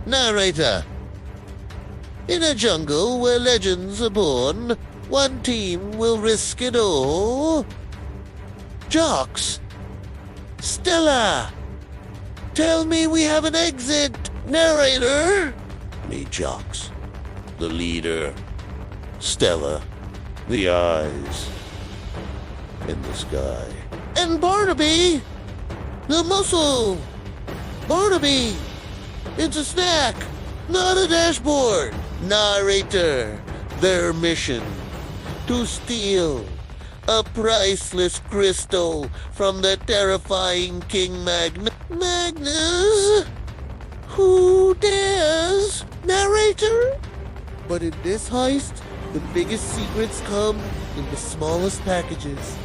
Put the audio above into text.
Narrator. In a jungle where legends are born, one team will risk it all. Jocks. Stella. Tell me we have an exit. Narrator. Me, Jocks. The leader. Stella. The eyes. In the sky. And Barnaby. The muscle. Barnaby. It's a snack, not a dashboard. Narrator. Their mission. To steal a priceless crystal from the terrifying King Magnus. Who dares? Narrator? But in this heist, the biggest secrets come in the smallest packages.